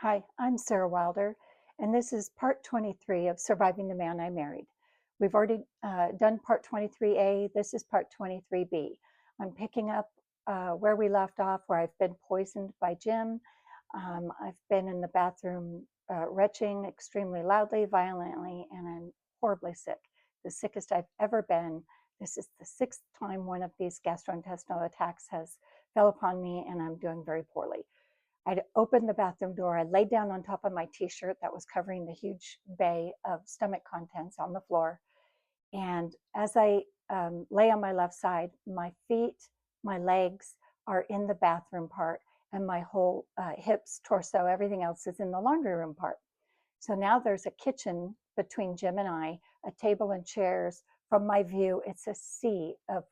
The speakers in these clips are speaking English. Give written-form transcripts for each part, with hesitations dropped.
Hi, I'm Sarah Wilder, and this is part 23 of Surviving the Man I Married. We've already done part 23A. This is part 23B. I'm picking up where we left off, where I've been poisoned by Jim. I've been in the bathroom retching extremely loudly, violently, and I'm horribly sick. The sickest I've ever been. This is the sixth time one of these gastrointestinal attacks has fell upon me, and I'm doing very poorly. I'd opened the bathroom door. I laid down on top of my t-shirt that was covering the huge bay of stomach contents on the floor. And as I lay on my left side, my feet, my legs are in the bathroom part, and my whole hips, torso, everything else is in the laundry room part. So now there's a kitchen between Jim and I, a table and chairs. From my view, it's a sea of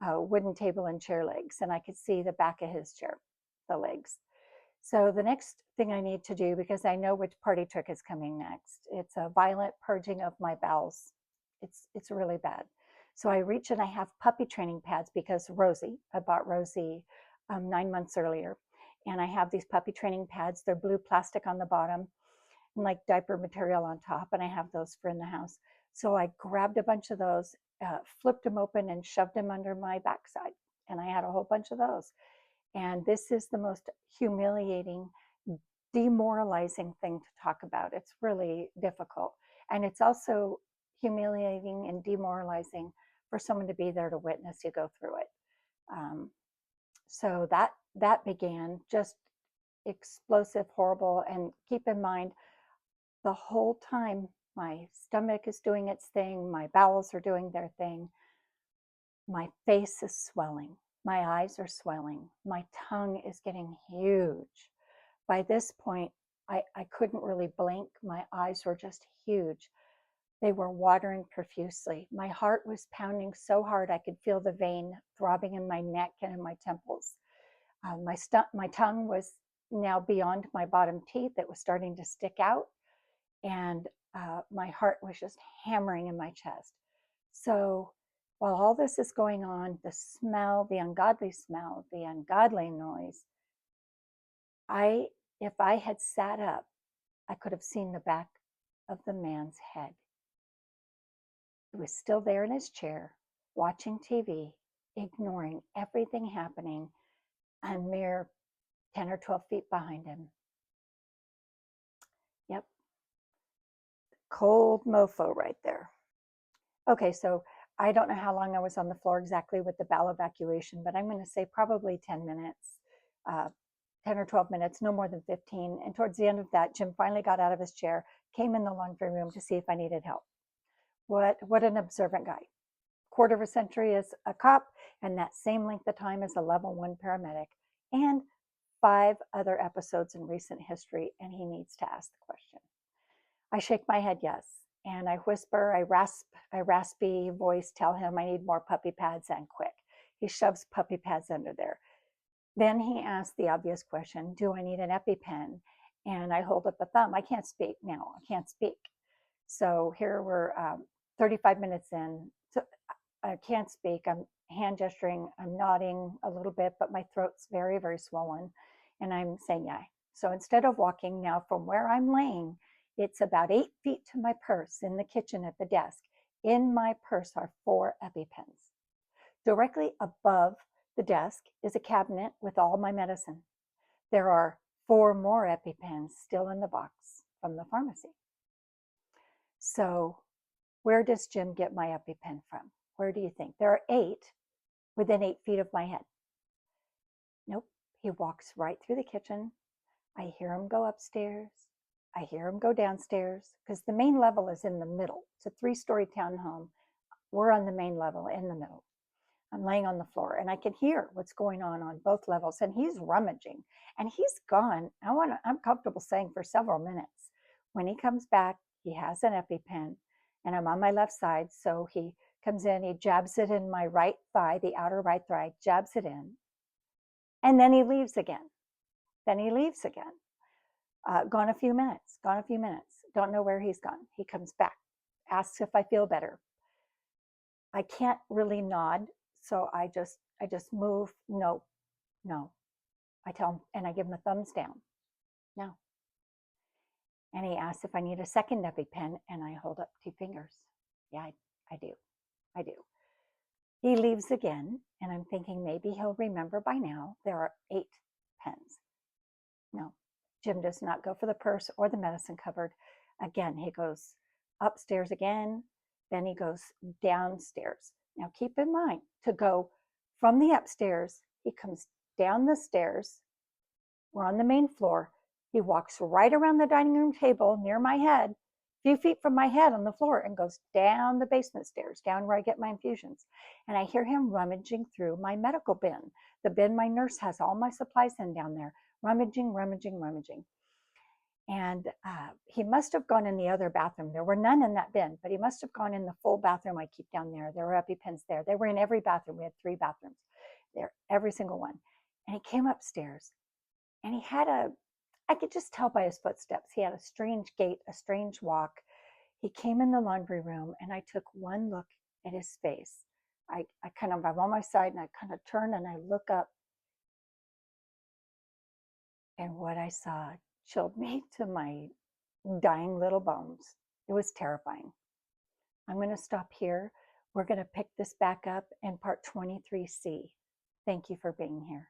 wooden table and chair legs, and I could see the back of his chair, the legs. So the next thing I need to do, because I know which party trick is coming next, it's a violent purging of my bowels. It's really bad. So I reach and I have puppy training pads because Rosie, I bought Rosie 9 months earlier, and I have these puppy training pads. They're blue plastic on the bottom and like diaper material on top, and I have those for in the house. So I grabbed a bunch of those, flipped them open, and shoved them under my backside, and I had a whole bunch of those. And this is the most humiliating, demoralizing thing to talk about. It's really difficult. And it's also humiliating and demoralizing for someone to be there to witness you go through it. Um, so that began just explosive, horrible. And keep in mind, the whole time my stomach is doing its thing, my bowels are doing their thing, my face is swelling, my eyes are swelling, my tongue is getting huge. By this point, I couldn't really blink. My eyes were just huge. They were watering profusely. My heart was pounding so hard I could feel the vein throbbing in my neck and in my temples. My tongue was now beyond my bottom teeth. It was starting to stick out, and my heart was just hammering in my chest. So while all this is going on, the smell, the ungodly noise, if I had sat up, I could have seen the back of the man's head. He was still there in his chair, watching TV, ignoring everything happening, a mere 10 or 12 feet behind him. Yep, cold mofo right there. Okay, so I don't know how long I was on the floor exactly with the bowel evacuation, but I'm going to say probably 10 minutes, uh, 10 or 12 minutes, no more than 15. And towards the end of that, Jim finally got out of his chair, came in the laundry room to see if I needed help. What an observant guy. Quarter of a century as a cop, and that same length of time as a level 1 paramedic, and 5 other episodes in recent history, and he needs to ask the question. I shake my head yes, and I whisper, I raspy voice tell him I need more puppy pads and quick. He shoves puppy pads under there. Then he asks the obvious question, do I need an EpiPen? And I hold up a thumb. I can't speak now. I can't speak. So here we're 35 minutes in. So I can't speak. I'm hand gesturing. I'm nodding a little bit, but my throat's very, very swollen. And I'm saying, yeah. So instead of walking now from where I'm laying, it's about 8 feet to my purse in the kitchen at the desk. In my purse are 4 EpiPens. Directly above the desk is a cabinet with all my medicine. There are 4 more EpiPens still in the box from the pharmacy. So where does Jim get my EpiPen from? Where do you think? There are 8 within 8 feet of my head. Nope. He walks right through the kitchen. I hear him go upstairs. I hear him go downstairs because the main level is in the middle. It's a 3-story townhome. We're on the main level in the middle. I'm laying on the floor and I can hear what's going on both levels. And he's rummaging and he's gone. I'm comfortable saying for several minutes. When he comes back, he has an EpiPen and I'm on my left side. So he comes in, he jabs it in my right thigh, the outer right thigh, jabs it in. And then he leaves again. Gone a few minutes. Don't know where he's gone. He comes back, asks if I feel better. I can't really nod, so I just move. No. I tell him, and I give him a thumbs down. No. And he asks if I need a second EpiPen, and I hold up 2 fingers. Yeah, I do. I do. He leaves again, and I'm thinking maybe he'll remember by now there are 8 pens. No, Jim does not go for the purse or the medicine cupboard. Again, he goes upstairs again, then he goes downstairs. Now keep in mind, to go from the upstairs, he comes down the stairs. We're on the main floor. He walks right around the dining room table near my head, a few feet from my head on the floor, and goes down the basement stairs, down where I get my infusions. And I hear him rummaging through my medical bin, the bin my nurse has all my supplies in down there, rummaging, rummaging, rummaging. And he must have gone in the other bathroom. There were none in that bin, but he must have gone in the full bathroom I keep down there. There were EpiPens there. They were in every bathroom. We had 3 bathrooms there, every single one. And he came upstairs, and he had I could just tell by his footsteps, he had a strange gait, a strange walk. He came in the laundry room, and I took one look at his face. I'm on my side, and I kind of turn and I look up, and what I saw chilled me to my dying little bones. It was terrifying. I'm going to stop here. We're going to pick this back up in part 23C. Thank you for being here.